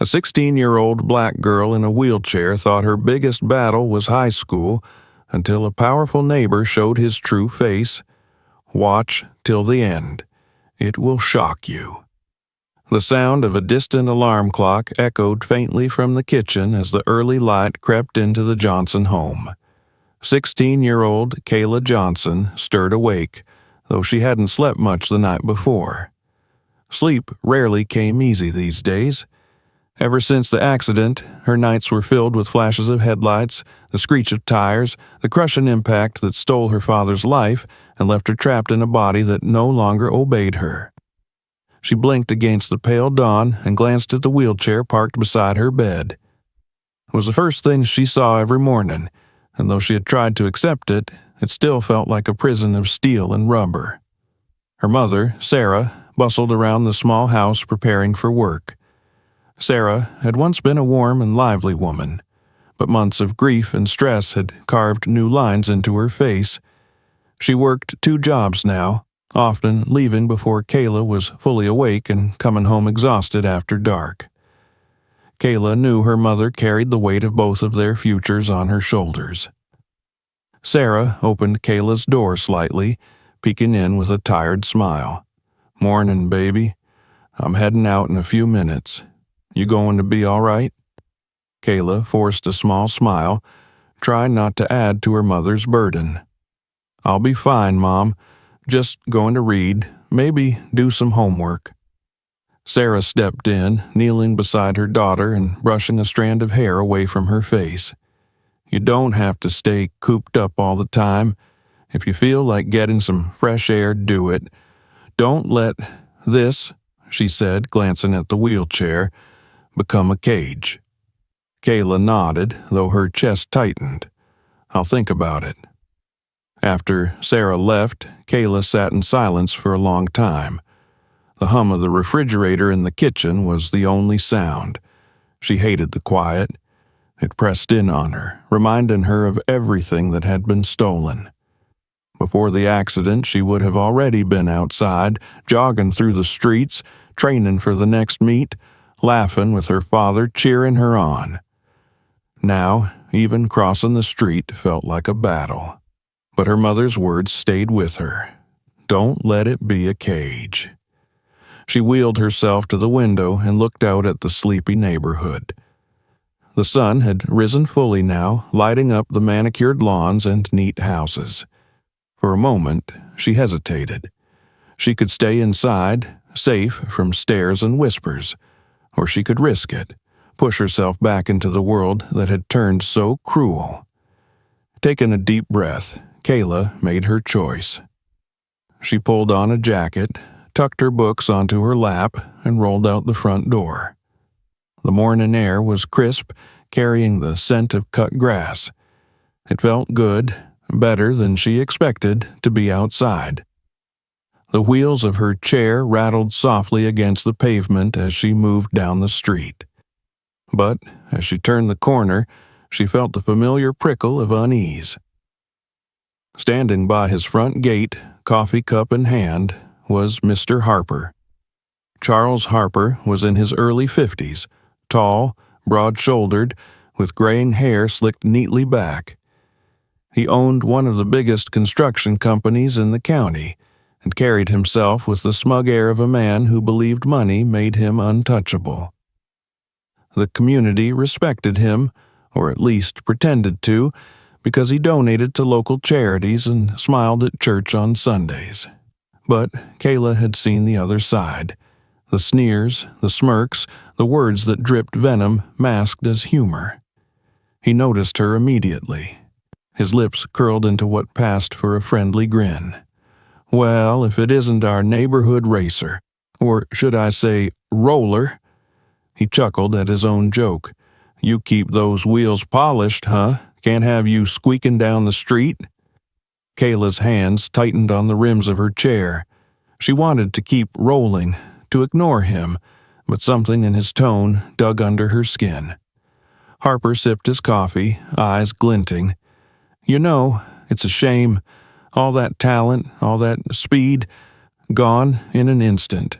A 16-year-old black girl in a wheelchair thought her biggest battle was high school until a powerful neighbor showed his true face. Watch till the end. It will shock you. The sound of a distant alarm clock echoed faintly from the kitchen as the early light crept into the Johnson home. 16-year-old Kayla Johnson stirred awake, though she hadn't slept much the night before. Sleep rarely came easy these days. Ever since the accident, her nights were filled with flashes of headlights, the screech of tires, the crushing impact that stole her father's life and left her trapped in a body that no longer obeyed her. She blinked against the pale dawn and glanced at the wheelchair parked beside her bed. It was the first thing she saw every morning, and though she had tried to accept it, it still felt like a prison of steel and rubber. Her mother, Sarah, bustled around the small house preparing for work. Sarah had once been a warm and lively woman, but months of grief and stress had carved new lines into her face. She worked 2 jobs now, often leaving before Kayla was fully awake and coming home exhausted after dark. Kayla knew her mother carried the weight of both of their futures on her shoulders. Sarah opened Kayla's door slightly, peeking in with a tired smile. "Morning, baby. I'm heading out in a few minutes. You going to be all right?" Kayla forced a small smile, trying not to add to her mother's burden. "I'll be fine, Mom. Just going to read, maybe do some homework." Sarah stepped in, kneeling beside her daughter and brushing a strand of hair away from her face. "You don't have to stay cooped up all the time. If you feel like getting some fresh air, do it. Don't let this," she said, glancing at the wheelchair, "become a cage." Kayla nodded, though her chest tightened. "I'll think about it." After Sarah left, Kayla sat in silence for a long time. The hum of the refrigerator in the kitchen was the only sound. She hated the quiet. It pressed in on her, reminding her of everything that had been stolen. Before the accident, she would have already been outside, jogging through the streets, training for the next meet, laughing with her father cheering her on. Now, even crossing the street felt like a battle. But her mother's words stayed with her. Don't let it be a cage. She wheeled herself to the window and looked out at the sleepy neighborhood. The sun had risen fully now, lighting up the manicured lawns and neat houses. For a moment, she hesitated. She could stay inside, safe from stares and whispers, or she could risk it, push herself back into the world that had turned so cruel. Taking a deep breath, Kayla made her choice. She pulled on a jacket, tucked her books onto her lap, and rolled out the front door. The morning air was crisp, carrying the scent of cut grass. It felt good, better than she expected to be outside. The wheels of her chair rattled softly against the pavement as she moved down the street. But as she turned the corner, she felt the familiar prickle of unease. Standing by his front gate, coffee cup in hand, was Mr. Harper. Charles Harper was in his early 50s, tall, broad-shouldered, with graying hair slicked neatly back. He owned one of the biggest construction companies in the county and carried himself with the smug air of a man who believed money made him untouchable. The community respected him, or at least pretended to, because he donated to local charities and smiled at church on Sundays. But Kayla had seen the other side. The sneers, the smirks, the words that dripped venom masked as humor. He noticed her immediately. His lips curled into what passed for a friendly grin. "Well, if it isn't our neighborhood racer, or should I say, roller?" He chuckled at his own joke. "You keep those wheels polished, huh? Can't have you squeaking down the street?" Kayla's hands tightened on the rims of her chair. She wanted to keep rolling, to ignore him, but something in his tone dug under her skin. Harper sipped his coffee, eyes glinting. "You know, it's a shame. All that talent, all that speed, gone in an instant."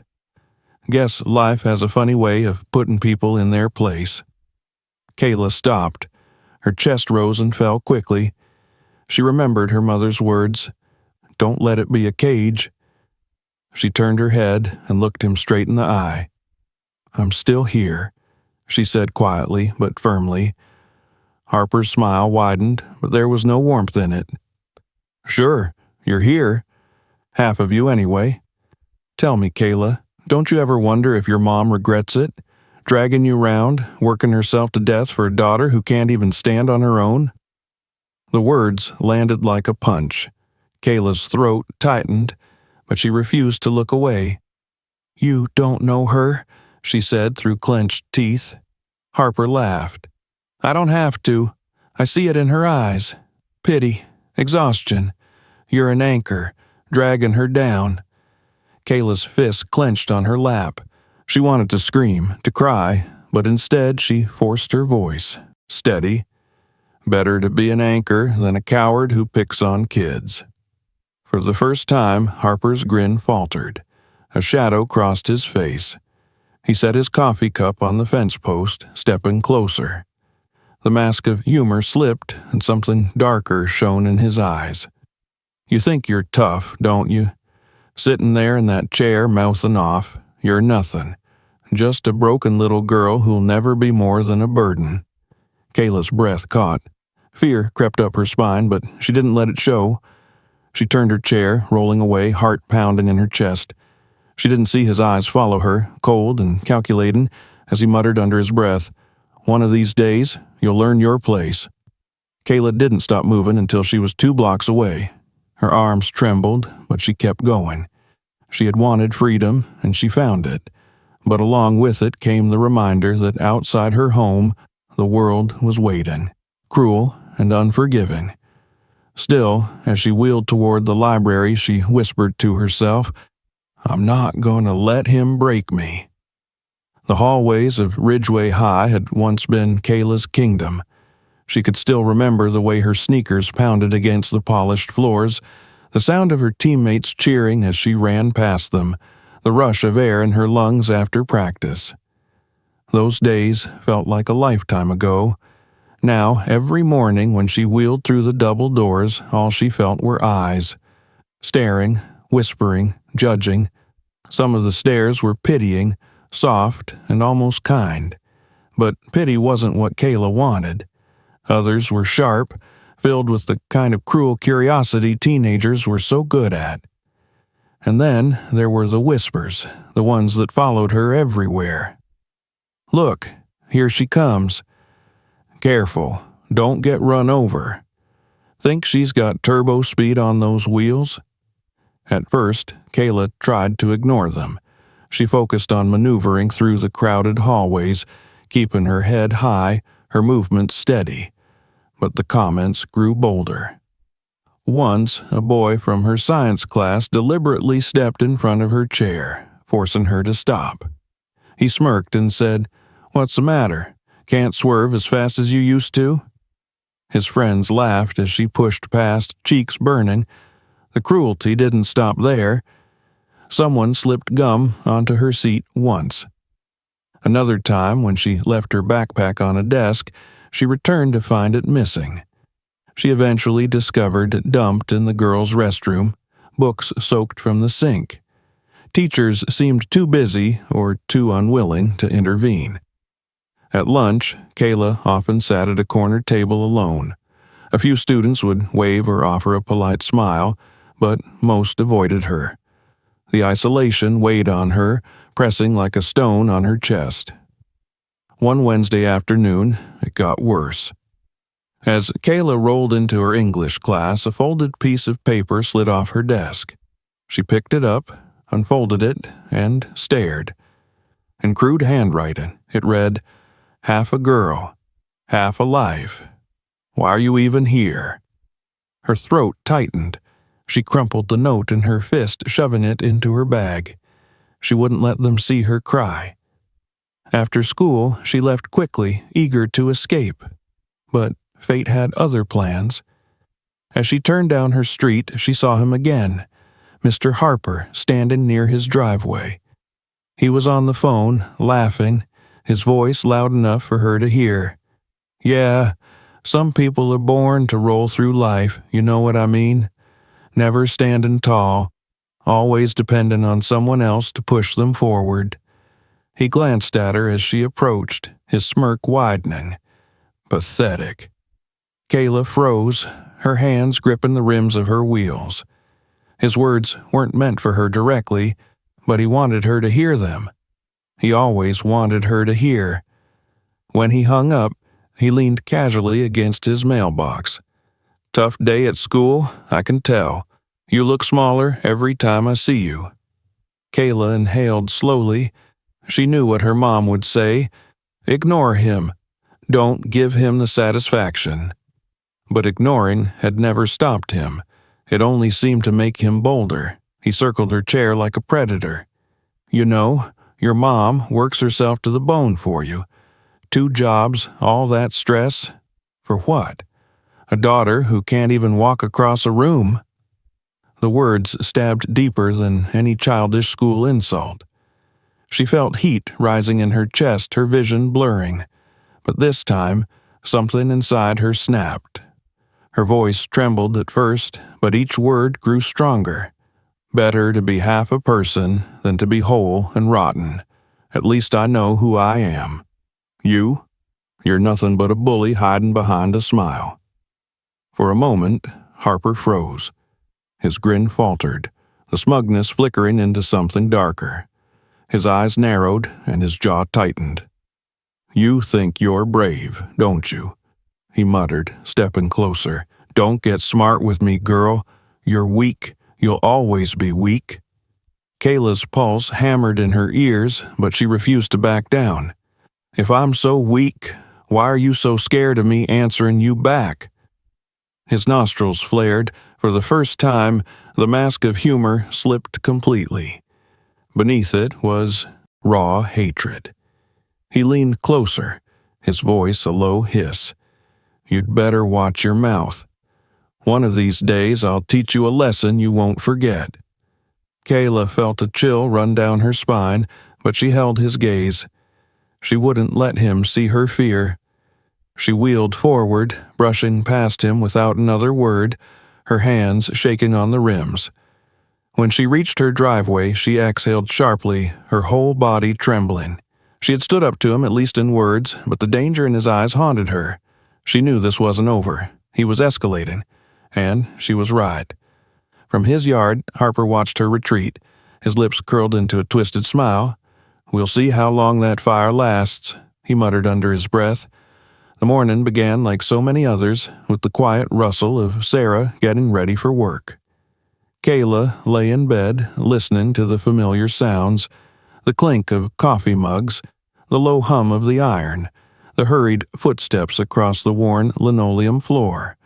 Guess life has a funny way of putting people in their place. Kayla stopped. Her chest rose and fell quickly. She remembered her mother's words, "Don't let it be a cage." She turned her head and looked him straight in the eye. "I'm still here," she said quietly but firmly. Harper's smile widened, but there was no warmth in it. "Sure, you're here. Half of you anyway. Tell me, Kayla, don't you ever wonder if your mom regrets it? Dragging you round, working herself to death for a daughter who can't even stand on her own?" The words landed like a punch. Kayla's throat tightened, but she refused to look away. "You don't know her," she said through clenched teeth. Harper laughed. "I don't have to. I see it in her eyes. Pity, exhaustion. You're an anchor, dragging her down." Kayla's fist clenched on her lap. She wanted to scream, to cry, but instead she forced her voice, steady. Better to be an anchor than a coward who picks on kids. For the first time, Harper's grin faltered. A shadow crossed his face. He set his coffee cup on the fence post, stepping closer. The mask of humor slipped, and something darker shone in his eyes. "You think you're tough, don't you? Sitting there in that chair mouthing off, you're nothing. Just a broken little girl who'll never be more than a burden." Kayla's breath caught. Fear crept up her spine, but she didn't let it show. She turned her chair, rolling away, heart pounding in her chest. She didn't see his eyes follow her, cold and calculating, as he muttered under his breath, "One of these days, you'll learn your place." Kayla didn't stop moving until she was 2 blocks away. Her arms trembled, but she kept going. She had wanted freedom, and she found it. But along with it came the reminder that outside her home, the world was waiting, cruel and unforgiving. Still, as she wheeled toward the library, she whispered to herself, "I'm not going to let him break me." The hallways of Ridgeway High had once been Kayla's kingdom. She could still remember the way her sneakers pounded against the polished floors, the sound of her teammates cheering as she ran past them, the rush of air in her lungs after practice. Those days felt like a lifetime ago. Now, every morning when she wheeled through the double doors, all she felt were eyes. Staring, whispering, judging. Some of the stares were pitying, soft, and almost kind. But pity wasn't what Kayla wanted. Others were sharp, filled with the kind of cruel curiosity teenagers were so good at. And then there were the whispers, the ones that followed her everywhere. "Look, here she comes. Careful, don't get run over. Think she's got turbo speed on those wheels?" At first, Kayla tried to ignore them. She focused on maneuvering through the crowded hallways, keeping her head high, her movements steady. But the comments grew bolder. Once, a boy from her science class deliberately stepped in front of her chair, forcing her to stop. He smirked and said, "What's the matter? Can't swerve as fast as you used to?" His friends laughed as she pushed past, cheeks burning. The cruelty didn't stop there. Someone slipped gum onto her seat once. Another time, when she left her backpack on a desk, she returned to find it missing. She eventually discovered it dumped in the girls' restroom, books soaked from the sink. Teachers seemed too busy or too unwilling to intervene. At lunch, Kayla often sat at a corner table alone. A few students would wave or offer a polite smile, but most avoided her. The isolation weighed on her, pressing like a stone on her chest. One Wednesday afternoon, it got worse. As Kayla rolled into her English class, a folded piece of paper slid off her desk. She picked it up, unfolded it, and stared. In crude handwriting, it read, "Half a girl, half a life. Why are you even here?" Her throat tightened. She crumpled the note in her fist, shoving it into her bag. She wouldn't let them see her cry. After school, she left quickly, eager to escape. But fate had other plans. As she turned down her street, she saw him again, Mr. Harper, standing near his driveway. He was on the phone, laughing, his voice loud enough for her to hear. Yeah, some people are born to roll through life, you know what I mean? Never standing tall, always dependent on someone else to push them forward. He glanced at her as she approached, his smirk widening. Pathetic. Kayla froze, her hands gripping the rims of her wheels. His words weren't meant for her directly, but he wanted her to hear them. He always wanted her to hear. When he hung up, he leaned casually against his mailbox. Tough day at school, I can tell. You look smaller every time I see you. Kayla inhaled slowly. She knew what her mom would say. Ignore him. Don't give him the satisfaction. But ignoring had never stopped him. It only seemed to make him bolder. He circled her chair like a predator. You know, your mom works herself to the bone for you. 2 jobs, all that stress. For what? A daughter who can't even walk across a room. The words stabbed deeper than any childish school insult. She felt heat rising in her chest, her vision blurring. But this time, something inside her snapped. Her voice trembled at first, but each word grew stronger. Better to be half a person than to be whole and rotten. At least I know who I am. You're nothing but a bully hiding behind a smile. For a moment, Harper froze. His grin faltered, the smugness flickering into something darker. His eyes narrowed and his jaw tightened. You think you're brave, don't you? He muttered, stepping closer. Don't get smart with me, girl. You're weak. You'll always be weak. Kayla's pulse hammered in her ears, but she refused to back down. If I'm so weak, why are you so scared of me answering you back? His nostrils flared. For the first time, the mask of humor slipped completely. Beneath it was raw hatred. He leaned closer, his voice a low hiss. You'd better watch your mouth. One of these days I'll teach you a lesson you won't forget. Kayla felt a chill run down her spine, but she held his gaze. She wouldn't let him see her fear. She wheeled forward, brushing past him without another word, her hands shaking on the rims. When she reached her driveway, she exhaled sharply, her whole body trembling. She had stood up to him, at least in words, but the danger in his eyes haunted her. She knew this wasn't over. He was escalating. And she was right. From his yard, Harper watched her retreat, his lips curled into a twisted smile. We'll see how long that fire lasts, he muttered under his breath. The morning began like so many others, with the quiet rustle of Sarah getting ready for work. Kayla lay in bed, listening to the familiar sounds, the clink of coffee mugs, the low hum of the iron, the hurried footsteps across the worn linoleum floor.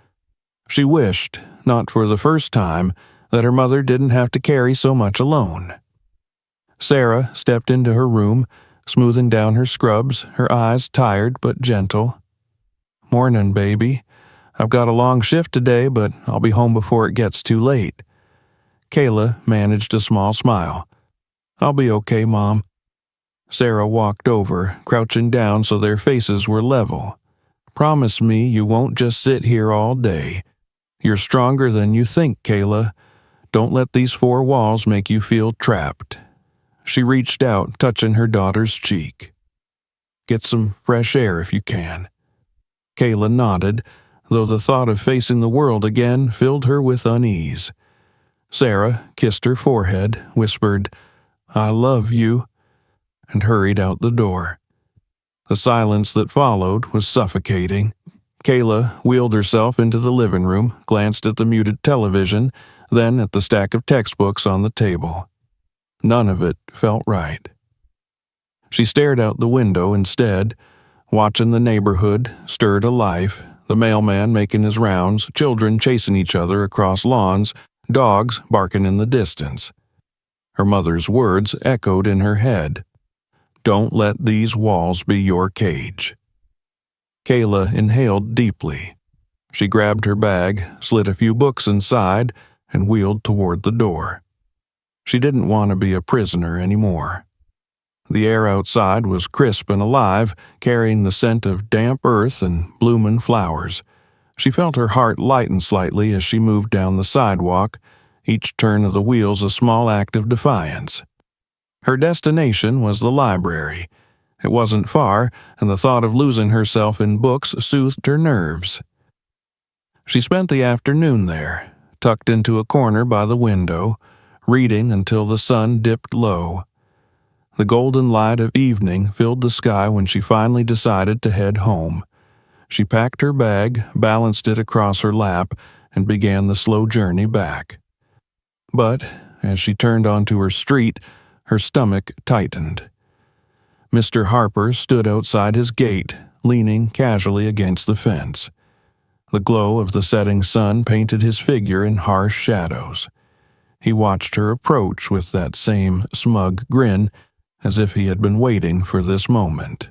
She wished, not for the first time, that her mother didn't have to carry so much alone. Sarah stepped into her room, smoothing down her scrubs, her eyes tired but gentle. Morning, baby. I've got a long shift today, but I'll be home before it gets too late. Kayla managed a small smile. I'll be okay, Mom. Sarah walked over, crouching down so their faces were level. Promise me you won't just sit here all day. You're stronger than you think, Kayla. Don't let these 4 walls make you feel trapped. She reached out, touching her daughter's cheek. Get some fresh air if you can. Kayla nodded, though the thought of facing the world again filled her with unease. Sarah kissed her forehead, whispered, I love you, and hurried out the door. The silence that followed was suffocating. Kayla wheeled herself into the living room, glanced at the muted television, then at the stack of textbooks on the table. None of it felt right. She stared out the window instead, watching the neighborhood stir to life, the mailman making his rounds, children chasing each other across lawns, dogs barking in the distance. Her mother's words echoed in her head. Don't let these walls be your cage. Kayla inhaled deeply. She grabbed her bag, slid a few books inside, and wheeled toward the door. She didn't want to be a prisoner anymore. The air outside was crisp and alive, carrying the scent of damp earth and bloomin' flowers. She felt her heart lighten slightly as she moved down the sidewalk, each turn of the wheels a small act of defiance. Her destination was the library. It wasn't far, and the thought of losing herself in books soothed her nerves. She spent the afternoon there, tucked into a corner by the window, reading until the sun dipped low. The golden light of evening filled the sky when she finally decided to head home. She packed her bag, balanced it across her lap, and began the slow journey back. But, as she turned onto her street, her stomach tightened. Mr. Harper stood outside his gate, leaning casually against the fence. The glow of the setting sun painted his figure in harsh shadows. He watched her approach with that same smug grin, as if he had been waiting for this moment.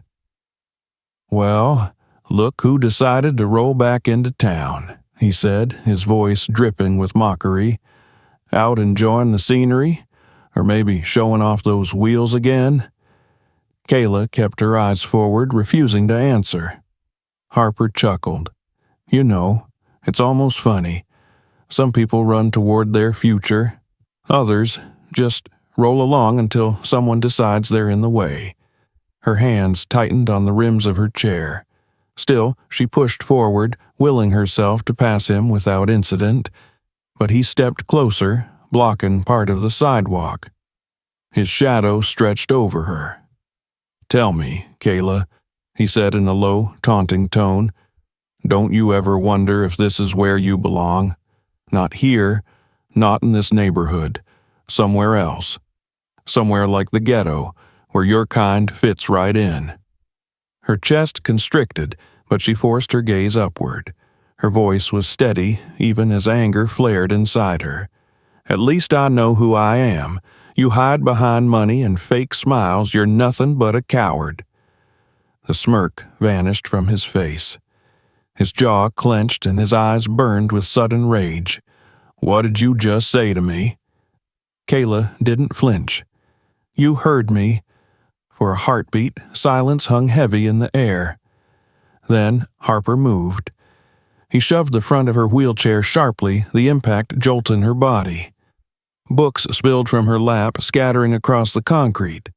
"Well, look who decided to roll back into town," he said, his voice dripping with mockery. "Out enjoying the scenery? Or maybe showing off those wheels again?" Kayla kept her eyes forward, refusing to answer. Harper chuckled. "You know, it's almost funny. Some people run toward their future. Others just roll along until someone decides they're in the way." Her hands tightened on the rims of her chair. Still, she pushed forward, willing herself to pass him without incident, but he stepped closer, blocking part of the sidewalk. His shadow stretched over her. "Tell me, Kayla," he said in a low, taunting tone, "don't you ever wonder if this is where you belong? Not here, not in this neighborhood, somewhere else. Somewhere like the ghetto, where your kind fits right in." Her chest constricted, but she forced her gaze upward. Her voice was steady, even as anger flared inside her. "At least I know who I am. You hide behind money and fake smiles, you're nothing but a coward." The smirk vanished from his face. His jaw clenched and his eyes burned with sudden rage. "What did you just say to me?" Kayla didn't flinch. "You heard me." For a heartbeat, silence hung heavy in the air. Then Harper moved. He shoved the front of her wheelchair sharply, the impact jolting her body. Books spilled from her lap, scattering across the concrete.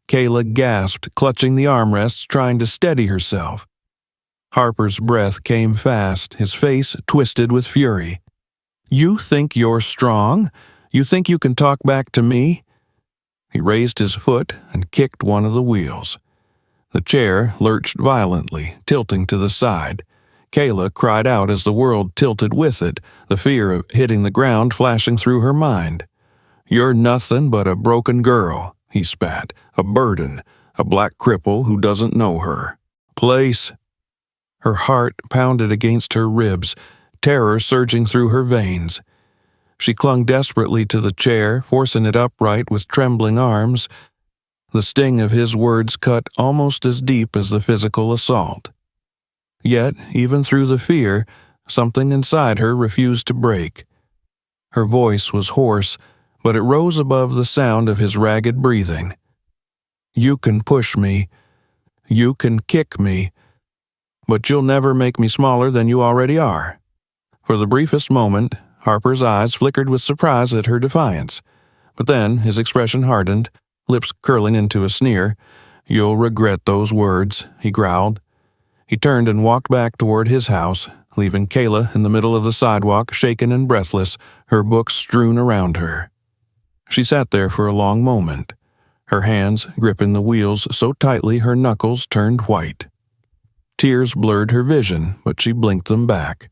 Kayla gasped, clutching the armrests, trying to steady herself. Harper's breath came fast, his face twisted with fury. "You think you're strong? You think you can talk back to me?" He raised his foot and kicked one of the wheels. The chair lurched violently, tilting to the side. Kayla cried out as the world tilted with it, the fear of hitting the ground flashing through her mind. "You're nothing but a broken girl," he spat, "a burden, a black cripple who doesn't know her place." Her heart pounded against her ribs, terror surging through her veins. She clung desperately to the chair, forcing it upright with trembling arms. The sting of his words cut almost as deep as the physical assault. Yet, even through the fear, something inside her refused to break. Her voice was hoarse, but it rose above the sound of his ragged breathing. "You can push me. You can kick me. But you'll never make me smaller than you already are." For the briefest moment, Harper's eyes flickered with surprise at her defiance. But then his expression hardened, lips curling into a sneer. "You'll regret those words," he growled. He turned and walked back toward his house, leaving Kayla in the middle of the sidewalk, shaken and breathless, her books strewn around her. She sat there for a long moment, her hands gripping the wheels so tightly her knuckles turned white. Tears blurred her vision, but she blinked them back.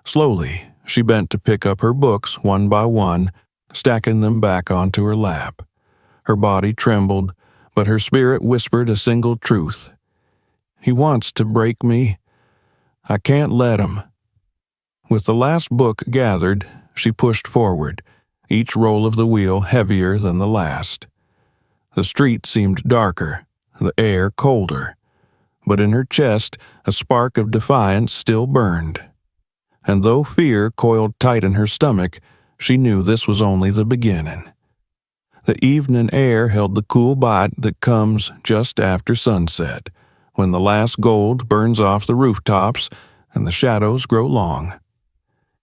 Slowly, she bent to pick up her books one by one, stacking them back onto her lap. Her body trembled, but her spirit whispered a single truth. "He wants to break me. I can't let him." With the last book gathered, she pushed forward, each roll of the wheel heavier than the last. The street seemed darker, the air colder, but in her chest a spark of defiance still burned. And though fear coiled tight in her stomach, she knew this was only the beginning. The evening air held the cool bite that comes just after sunset, when the last gold burns off the rooftops and the shadows grow long.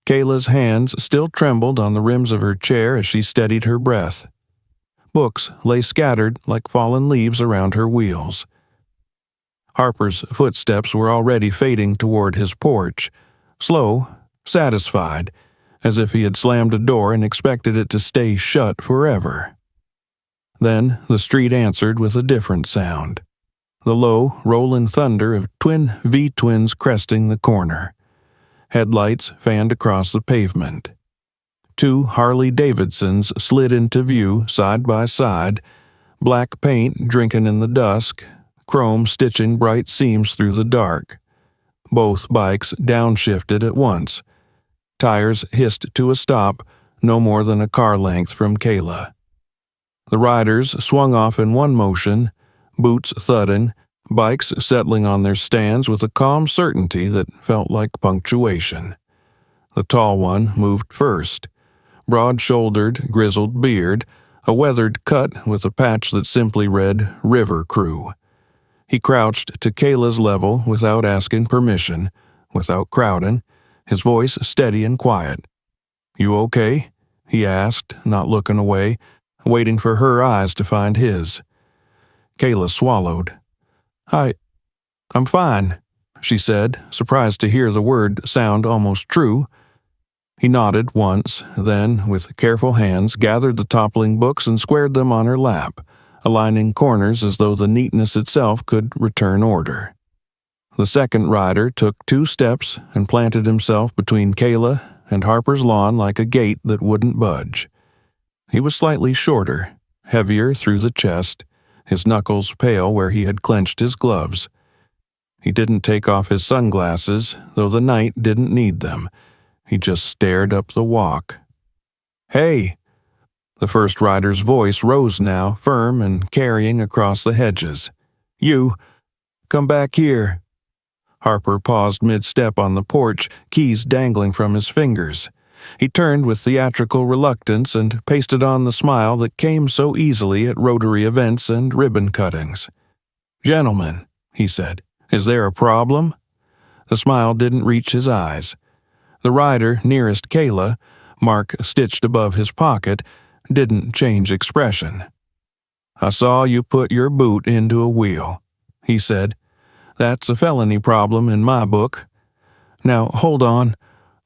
Kayla's hands still trembled on the rims of her chair as she steadied her breath. Books lay scattered like fallen leaves around her wheels. Harper's footsteps were already fading toward his porch, slow, satisfied, as if he had slammed a door and expected it to stay shut forever. Then the street answered with a different sound, the low, rolling thunder of twin V-twins cresting the corner. Headlights fanned across the pavement. 2 Harley-Davidsons slid into view side by side, black paint drinking in the dusk, chrome stitching bright seams through the dark. Both bikes downshifted at once. Tires hissed to a stop, no more than a car length from Kayla. The riders swung off in one motion, boots thudding, bikes settling on their stands with a calm certainty that felt like punctuation. The tall one moved first, broad-shouldered, grizzled beard, a weathered cut with a patch that simply read River Crew. He crouched to Kayla's level without asking permission, without crowding, his voice steady and quiet. "You okay?" he asked, not looking away, waiting for her eyes to find his. Kayla swallowed. I'm fine," she said, surprised to hear the word sound almost true. He nodded once, then, with careful hands, gathered the toppling books and squared them on her lap, aligning corners as though the neatness itself could return order. The second rider took 2 steps and planted himself between Kayla and Harper's lawn like a gate that wouldn't budge. He was slightly shorter, heavier through the chest, his knuckles pale where he had clenched his gloves. He didn't take off his sunglasses, though the night didn't need them. He just stared up the walk. "Hey!" The first rider's voice rose now, firm and carrying across the hedges. "You! Come back here!" Harper paused mid-step on the porch, keys dangling from his fingers. He turned with theatrical reluctance and pasted on the smile that came so easily at Rotary events and ribbon cuttings. "Gentlemen," he said, "is there a problem?" The smile didn't reach his eyes. The rider nearest Kayla, mark stitched above his pocket, didn't change expression. "I saw you put your boot into a wheel," he said. "That's a felony problem in my book." "Now, hold on,"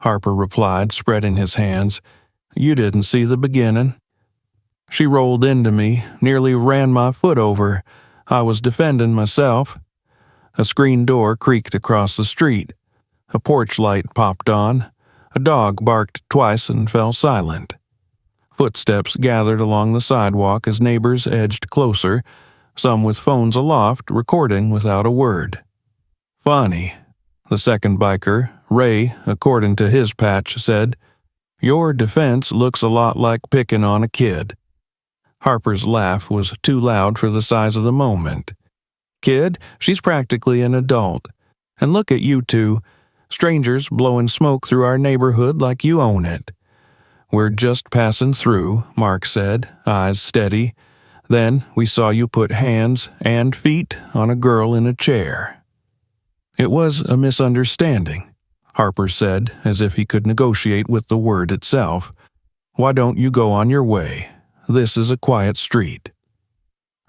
Harper replied, spreading his hands. "You didn't see the beginning. She rolled into me, nearly ran my foot over. I was defending myself." A screen door creaked across the street. A porch light popped on. A dog barked twice and fell silent. Footsteps gathered along the sidewalk as neighbors edged closer, some with phones aloft, recording without a word. "Funny," the second biker, Ray, according to his patch, said. "Your defense looks a lot like picking on a kid." Harper's laugh was too loud for the size of the moment. "Kid, she's practically an adult. And look at you two, strangers blowing smoke through our neighborhood like you own it." "We're just passing through," Mark said, eyes steady. "Then we saw you put hands and feet on a girl in a chair." "It was a misunderstanding," Harper said, as if he could negotiate with the word itself. "Why don't you go on your way? This is a quiet street."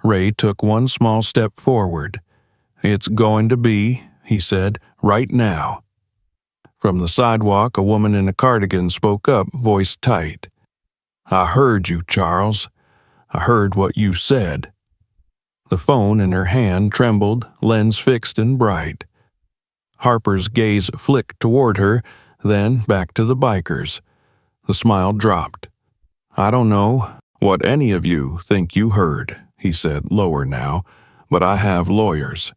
Ray took one small step forward. "It's going to be," he said, "right now." From the sidewalk, a woman in a cardigan spoke up, voice tight. "I heard you, Charles. I heard what you said." The phone in her hand trembled, lens fixed and bright. Harper's gaze flicked toward her, then back to the bikers. The smile dropped. "I don't know what any of you think you heard," he said, lower now, "but I have lawyers."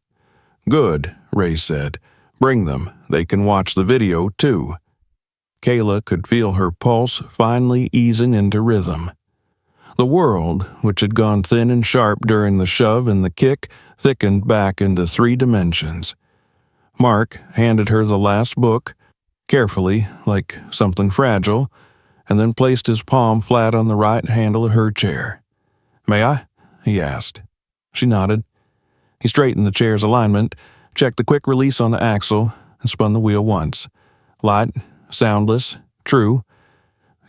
"Good," Ray said. "Bring them. They can watch the video, too." Kayla could feel her pulse finally easing into rhythm. The world, which had gone thin and sharp during the shove and the kick, thickened back into 3 dimensions. Mark handed her the last book, carefully, like something fragile, and then placed his palm flat on the right handle of her chair. "May I?" he asked. She nodded. He straightened the chair's alignment, checked the quick release on the axle, and spun the wheel once. Light, soundless, true.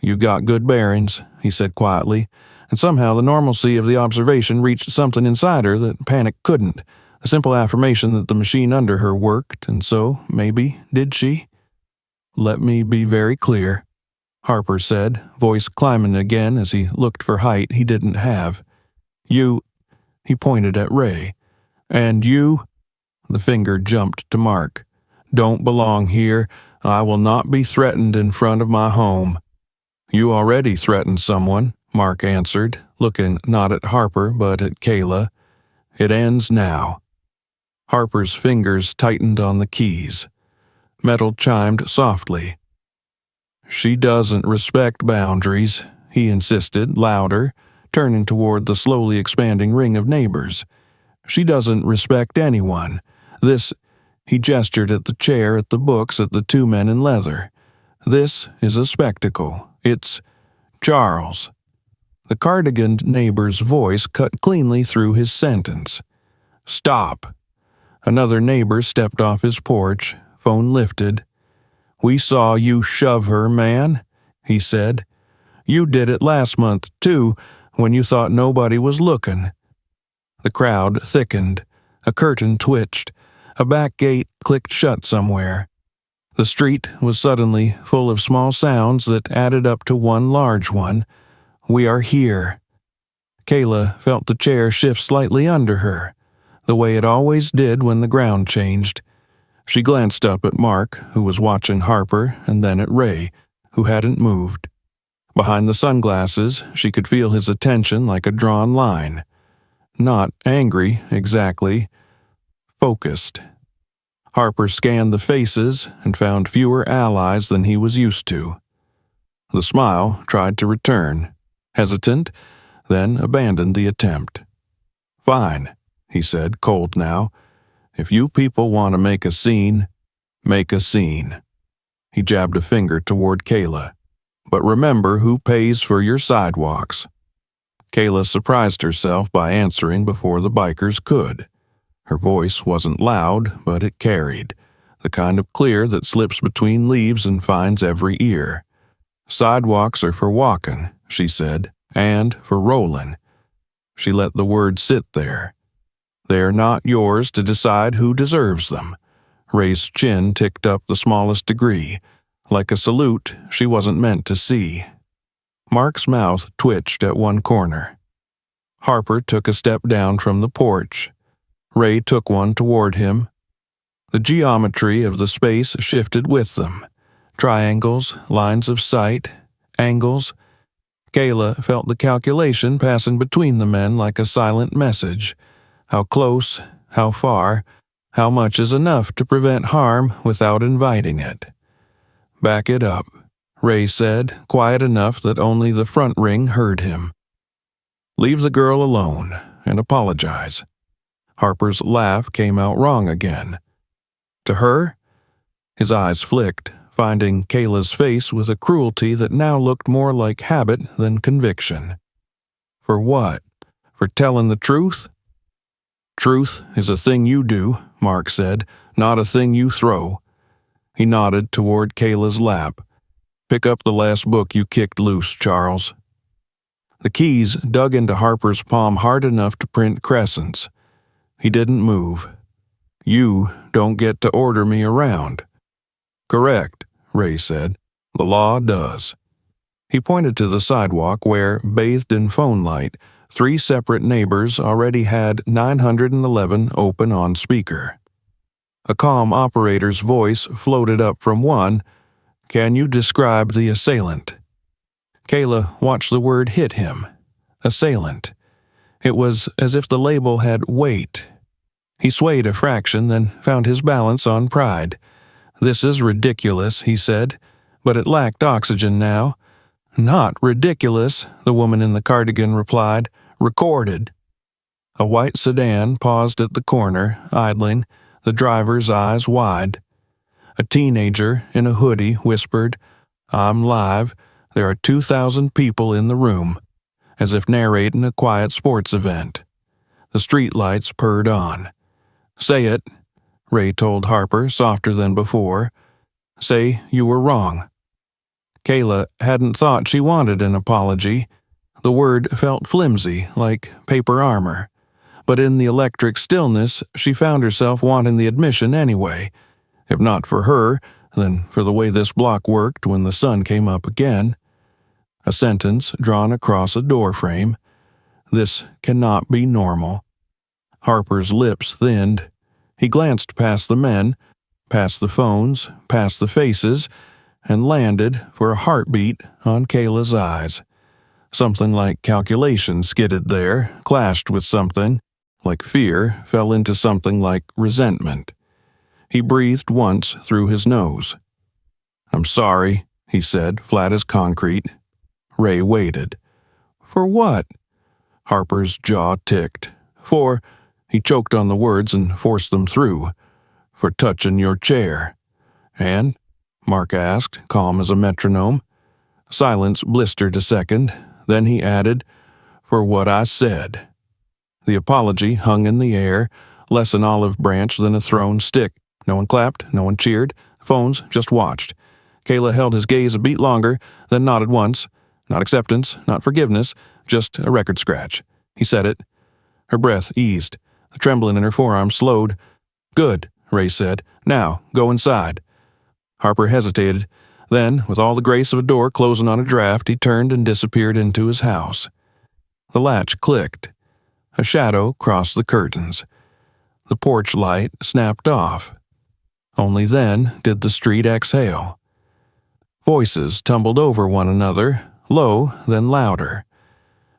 "You got good bearings," he said quietly, and somehow the normalcy of the observation reached something inside her that panic couldn't. A simple affirmation that the machine under her worked, and so, maybe, did she? "Let me be very clear," Harper said, voice climbing again as he looked for height he didn't have. "You," he pointed at Ray, "and you," the finger jumped to Mark, "don't belong here. I will not be threatened in front of my home." "You already threatened someone," Mark answered, looking not at Harper but at Kayla. "It ends now." Harper's fingers tightened on the keys. Metal chimed softly. "She doesn't respect boundaries," he insisted, louder, turning toward the slowly expanding ring of neighbors. "She doesn't respect anyone. This," he gestured at the chair, at the books, at the two men in leather. "This is a spectacle. It's Charles." The cardiganed neighbor's voice cut cleanly through his sentence. "Stop." Another neighbor stepped off his porch, phone lifted. "We saw you shove her, man," he said. "You did it last month, too, when you thought nobody was looking." The crowd thickened. A curtain twitched. A back gate clicked shut somewhere. The street was suddenly full of small sounds that added up to one large one. "We are here." Kayla felt the chair shift slightly under her, the way it always did when the ground changed. She glanced up at Mark, who was watching Harper, and then at Ray, who hadn't moved. Behind the sunglasses, she could feel his attention like a drawn line. Not angry, exactly. Focused. Harper scanned the faces and found fewer allies than he was used to. The smile tried to return, hesitant, then abandoned the attempt. "Fine," he said, cold now. "If you people want to make a scene, make a scene." He jabbed a finger toward Kayla. "But remember who pays for your sidewalks." Kayla surprised herself by answering before the bikers could. Her voice wasn't loud, but it carried, the kind of clear that slips between leaves and finds every ear. "Sidewalks are for walking," she said, "and for rolling." She let the word sit there. "They're not yours to decide who deserves them." Ray's chin ticked up the smallest degree, like a salute she wasn't meant to see. Mark's mouth twitched at one corner. Harper took a step down from the porch. Ray took one toward him. The geometry of the space shifted with them. Triangles, lines of sight, angles. Kayla felt the calculation passing between the men like a silent message. How close, how far, how much is enough to prevent harm without inviting it. "Back it up," Ray said, quiet enough that only the front ring heard him. "Leave the girl alone and apologize." Harper's laugh came out wrong again. "To her?" His eyes flicked, finding Kayla's face with a cruelty that now looked more like habit than conviction. "For what? For telling the truth?" "Truth is a thing you do," Mark said, "not a thing you throw." He nodded toward Kayla's lap. "Pick up the last book you kicked loose, Charles." The keys dug into Harper's palm hard enough to print crescents. He didn't move. "You don't get to order me around." "Correct," Ray said. "The law does." He pointed to the sidewalk where, bathed in phone light, 3 separate neighbors already had 911 open on speaker. A calm operator's voice floated up from one. "Can you describe the assailant?" Kayla watched the word hit him. Assailant. It was as if the label had weight. He swayed a fraction, then found his balance on pride. "This is ridiculous," he said, but it lacked oxygen now. "Not ridiculous," the woman in the cardigan replied. "Recorded." A white sedan paused at the corner, idling, the driver's eyes wide. A teenager in a hoodie whispered, "I'm live. There are 2,000 people in the room." as if narrating a quiet sports event. The streetlights purred on. "Say it," Ray told Harper, softer than before. "Say you were wrong." Kayla hadn't thought she wanted an apology. The word felt flimsy, like paper armor. But in the electric stillness, she found herself wanting the admission anyway. If not for her, then for the way this block worked when the sun came up again. A sentence drawn across a doorframe. "This cannot be normal." Harper's lips thinned. He glanced past the men, past the phones, past the faces, and landed for a heartbeat on Kayla's eyes. Something like calculation skidded there, clashed with something like fear, fell into something like resentment. He breathed once through his nose. "I'm sorry," he said, flat as concrete. Ray waited. "For what?" Harper's jaw ticked. "For," he choked on the words and forced them through, "for touching your chair." "And?" Mark asked, calm as a metronome. Silence blistered a second, then he added, "For what I said." The apology hung in the air, less an olive branch than a thrown stick. No one clapped, no one cheered. Phones just watched. Kayla held his gaze a beat longer, then nodded once. Not acceptance, not forgiveness, just a record scratch. He said it. Her breath eased. The trembling in her forearm slowed. "Good," Ray said. "Now, go inside." Harper hesitated. Then, with all the grace of a door closing on a draft, he turned and disappeared into his house. The latch clicked. A shadow crossed the curtains. The porch light snapped off. Only then did the street exhale. Voices tumbled over one another, low then louder.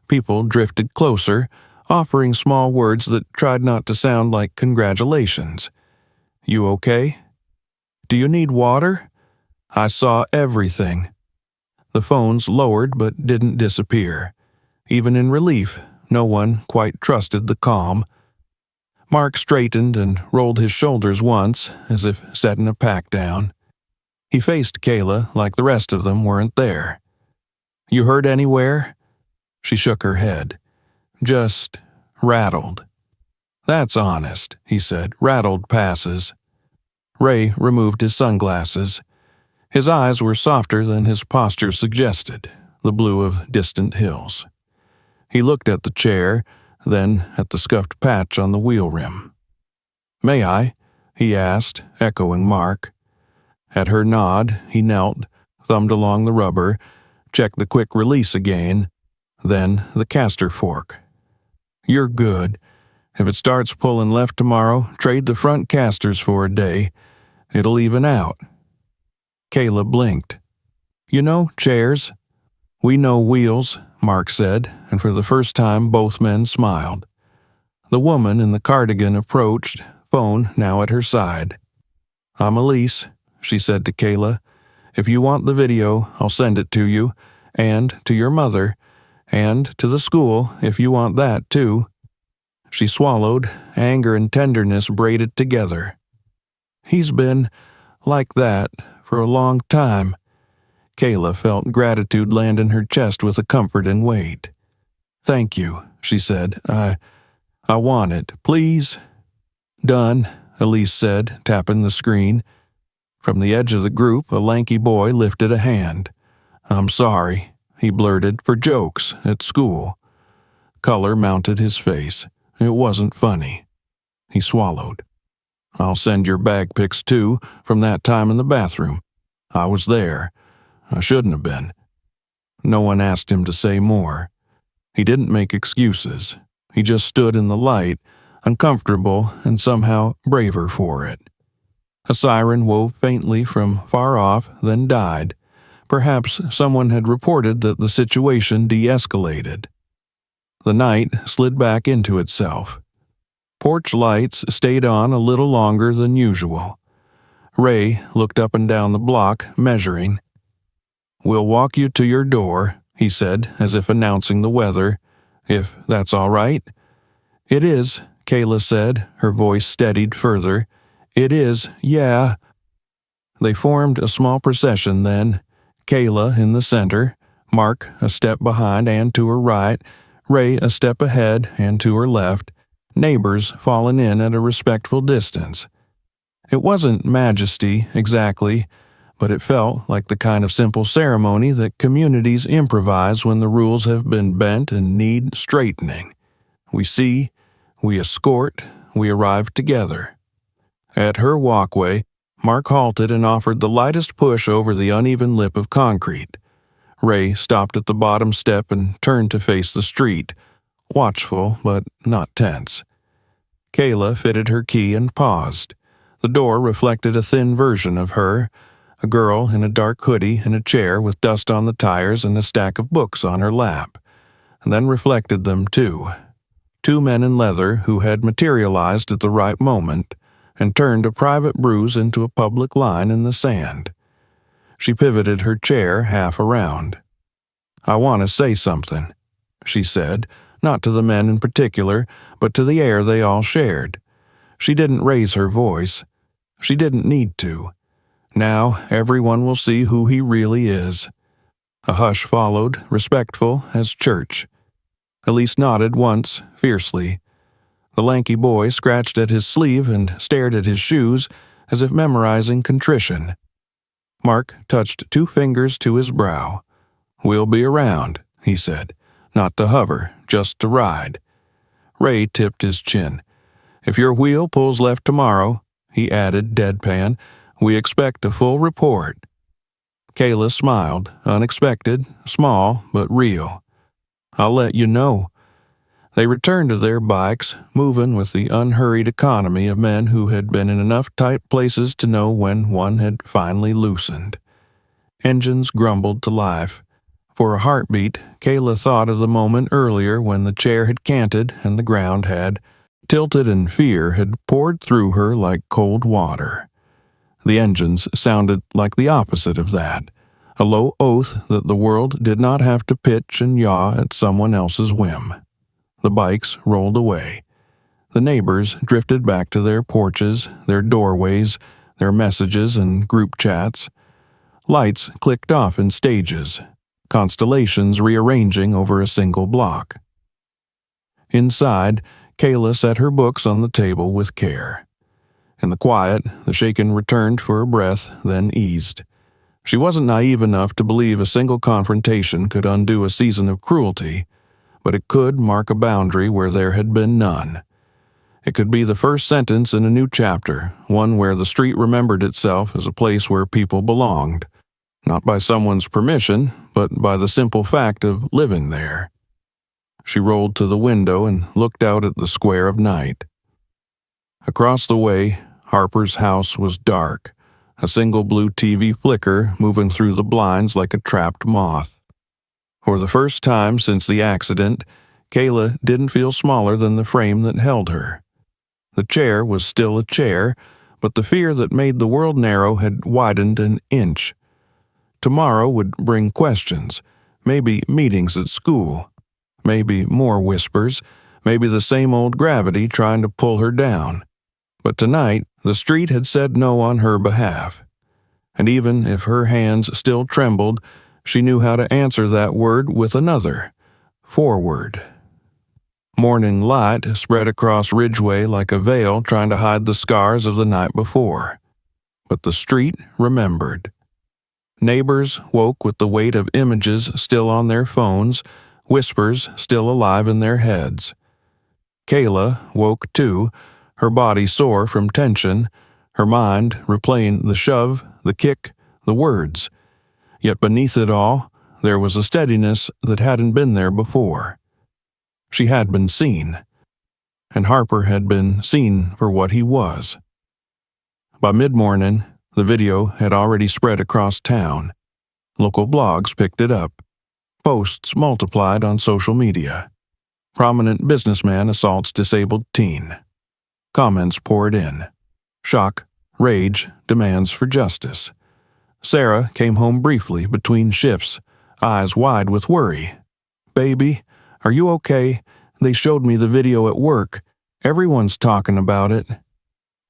People drifted closer, offering small words that tried not to sound like congratulations. "You okay? Do you need water? I saw everything." The phones lowered but didn't disappear. Even in relief, no one quite trusted the calm. Mark straightened and rolled his shoulders once, as if setting a pack down. He faced Kayla like the rest of them weren't there. "You hurt anywhere?" She shook her head. "Just rattled." "That's honest," he said. "Rattled passes." Ray removed his sunglasses. His eyes were softer than his posture suggested, the blue of distant hills. He looked at the chair, then at the scuffed patch on the wheel rim. "May I?" he asked, echoing Mark. At her nod, he knelt, thumbed along the rubber, checked the quick release again, then the caster fork. "You're good. If it starts pulling left tomorrow, trade the front casters for a day. It'll even out." Kayla blinked. "You know chairs?" "We know wheels," Mark said, and for the first time both men smiled. The woman in the cardigan approached, phone now at her side. "I'm Elise," she said to Kayla. "If you want the video, I'll send it to you, and to your mother, and to the school if you want that too." She swallowed, anger and tenderness braided together. "He's been like that for a long time." Kayla felt gratitude land in her chest with a comforting weight. "Thank you," she said. I want it, please." "Done," Elise said, tapping the screen. From the edge of the group, a lanky boy lifted a hand. "I'm sorry," he blurted, "for jokes at school." Color mounted his face. It wasn't funny. He swallowed. "I'll send your bag pics too, from that time in the bathroom. I was there. I shouldn't have been." No one asked him to say more. He didn't make excuses. He just stood in the light, uncomfortable and somehow braver for it. A siren wove faintly from far off, then died. Perhaps someone had reported that the situation de-escalated. The night slid back into itself. Porch lights stayed on a little longer than usual. Ray looked up and down the block, measuring. "We'll walk you to your door," he said, as if announcing the weather, "if that's all right." "It is," Kayla said, her voice steadied further. "It is, yeah." They formed a small procession then, Kayla in the center, Mark a step behind and to her right, Ray a step ahead and to her left, neighbors fallen in at a respectful distance. It wasn't majesty, exactly, but it felt like the kind of simple ceremony that communities improvise when the rules have been bent and need straightening. We see, we escort, we arrive together. At her walkway, Mark halted and offered the lightest push over the uneven lip of concrete. Ray stopped at the bottom step and turned to face the street, watchful but not tense. Kayla fitted her key and paused. The door reflected a thin version of her, a girl in a dark hoodie in a chair with dust on the tires and a stack of books on her lap, and then reflected them too. Two men in leather who had materialized at the right moment and turned a private bruise into a public line in the sand. She pivoted her chair half around. "I want to say something," she said, not to the men in particular, but to the air they all shared. She didn't raise her voice. She didn't need to. Now everyone will see who he really is. A hush followed, respectful as church. Elise nodded once, fiercely. The lanky boy scratched at his sleeve and stared at his shoes, as if memorizing contrition. Mark touched 2 fingers to his brow. "We'll be around," he said. "Not to hover, just to ride." Ray tipped his chin. "If your wheel pulls left tomorrow," he added deadpan, "we expect a full report." Kayla smiled, unexpected, small, but real. "I'll let you know." They returned to their bikes, moving with the unhurried economy of men who had been in enough tight places to know when one had finally loosened. Engines grumbled to life. For a heartbeat, Kayla thought of the moment earlier when the chair had canted and the ground had tilted and fear had poured through her like cold water. The engines sounded like the opposite of that, a low oath that the world did not have to pitch and yaw at someone else's whim. The bikes rolled away. The neighbors drifted back to their porches, their doorways, their messages and group chats. Lights clicked off in stages, constellations rearranging over a single block. Inside, Kayla set her books on the table with care. In the quiet, the shaken returned for a breath, then eased. She wasn't naive enough to believe a single confrontation could undo a season of cruelty, but it could mark a boundary where there had been none. It could be the first sentence in a new chapter, one where the street remembered itself as a place where people belonged, not by someone's permission, but by the simple fact of living there. She rolled to the window and looked out at the square of night. Across the way, Harper's house was dark, a single blue TV flicker moving through the blinds like a trapped moth. For the first time since the accident, Kayla didn't feel smaller than the frame that held her. The chair was still a chair, but the fear that made the world narrow had widened an inch. Tomorrow would bring questions, maybe meetings at school, maybe more whispers, maybe the same old gravity trying to pull her down. But tonight, the street had said no on her behalf. And even if her hands still trembled, she knew how to answer that word with another: forward. Morning light spread across Ridgeway like a veil trying to hide the scars of the night before. But the street remembered. Neighbors woke with the weight of images still on their phones, whispers still alive in their heads. Kayla woke too, her body sore from tension, her mind replaying the shove, the kick, the words. Yet beneath it all, there was a steadiness that hadn't been there before. She had been seen, and Harper had been seen for what he was. By mid-morning, the video had already spread across town. Local blogs picked it up. Posts multiplied on social media. Prominent businessman assaults disabled teen. Comments poured in. Shock, rage, demands for justice. Sarah came home briefly between shifts, eyes wide with worry. "Baby, are you okay? They showed me the video at work. Everyone's talking about it."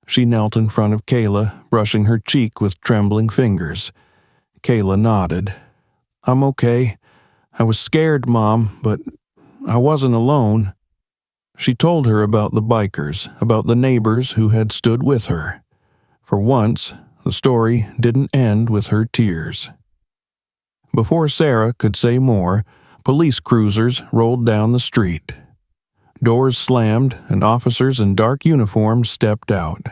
She knelt in front of Kayla, brushing her cheek with trembling fingers. Kayla nodded. "I'm okay. I was scared, Mom, but I wasn't alone." She told her about the bikers, about the neighbors who had stood with her. For once, the story didn't end with her tears. Before Sarah could say more, police cruisers rolled down the street. Doors slammed, and officers in dark uniforms stepped out.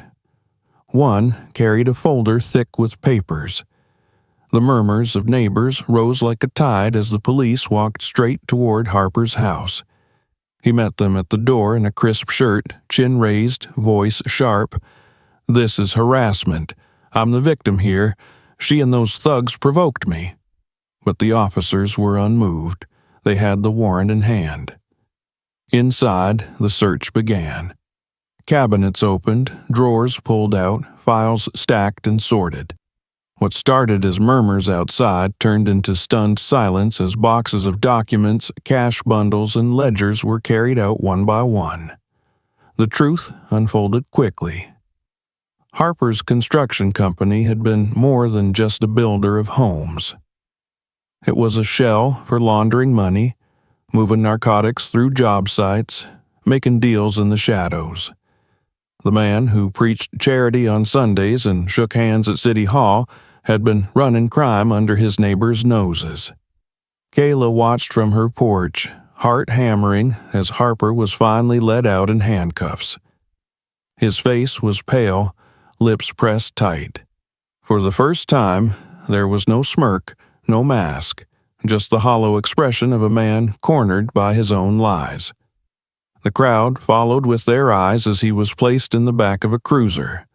One carried a folder thick with papers. The murmurs of neighbors rose like a tide as the police walked straight toward Harper's house. He met them at the door in a crisp shirt, chin raised, voice sharp. "This is harassment. I'm the victim here. She and those thugs provoked me." But the officers were unmoved. They had the warrant in hand. Inside, the search began. Cabinets opened, drawers pulled out, files stacked and sorted. What started as murmurs outside turned into stunned silence as boxes of documents, cash bundles, and ledgers were carried out one by one. The truth unfolded quickly. Harper's construction company had been more than just a builder of homes. It was a shell for laundering money, moving narcotics through job sites, making deals in the shadows. The man who preached charity on Sundays and shook hands at City Hall had been running crime under his neighbors' noses. Kayla watched from her porch, heart hammering, as Harper was finally led out in handcuffs. His face was pale, lips pressed tight. For the first time, there was no smirk, no mask, just the hollow expression of a man cornered by his own lies. The crowd followed with their eyes as he was placed in the back of a cruiser.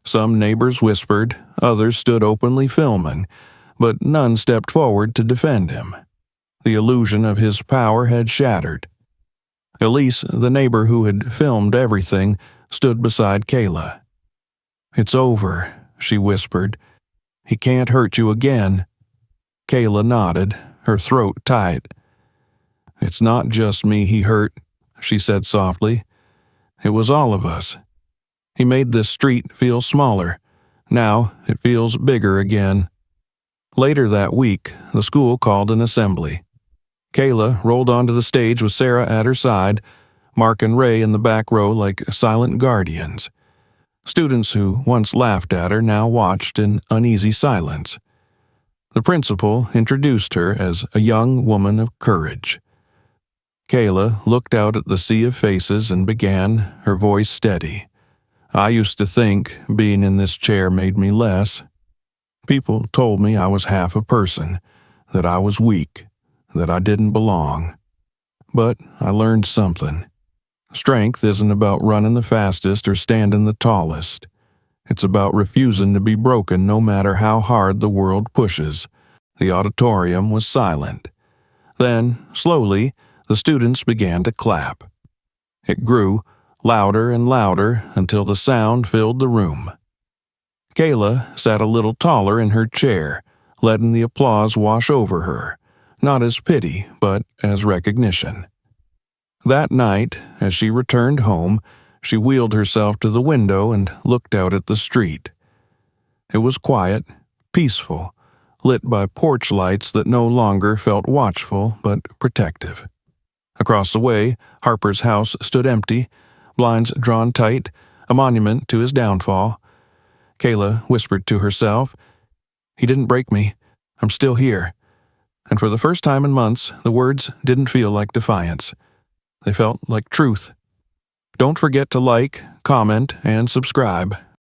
Some neighbors whispered, others stood openly filming, but none stepped forward to defend him. The illusion of his power had shattered. Elise, the neighbor who had filmed everything, stood beside Kayla. "It's over," she whispered. "He can't hurt you again." Kayla nodded, her throat tight. "It's not just me he hurt," she said softly. "It was all of us. He made this street feel smaller. Now it feels bigger again." Later that week, the school called an assembly. Kayla rolled onto the stage with Sarah at her side, Mark and Ray in the back row like silent guardians. Students who once laughed at her now watched in uneasy silence. The principal introduced her as a young woman of courage. Kayla looked out at the sea of faces and began, her voice steady. "I used to think being in this chair made me less. People told me I was half a person, that I was weak, that I didn't belong. But I learned something. Strength isn't about running the fastest or standing the tallest. It's about refusing to be broken no matter how hard the world pushes." The auditorium was silent. Then, slowly, the students began to clap. It grew, louder and louder, until the sound filled the room. Kayla sat a little taller in her chair, letting the applause wash over her, not as pity, but as recognition. That night, as she returned home, she wheeled herself to the window and looked out at the street. It was quiet, peaceful, lit by porch lights that no longer felt watchful but protective. Across the way, Harper's house stood empty, blinds drawn tight, a monument to his downfall. Kayla whispered to herself, "He didn't break me. I'm still here." And for the first time in months, the words didn't feel like defiance. They felt like truth. Don't forget to like, comment, and subscribe.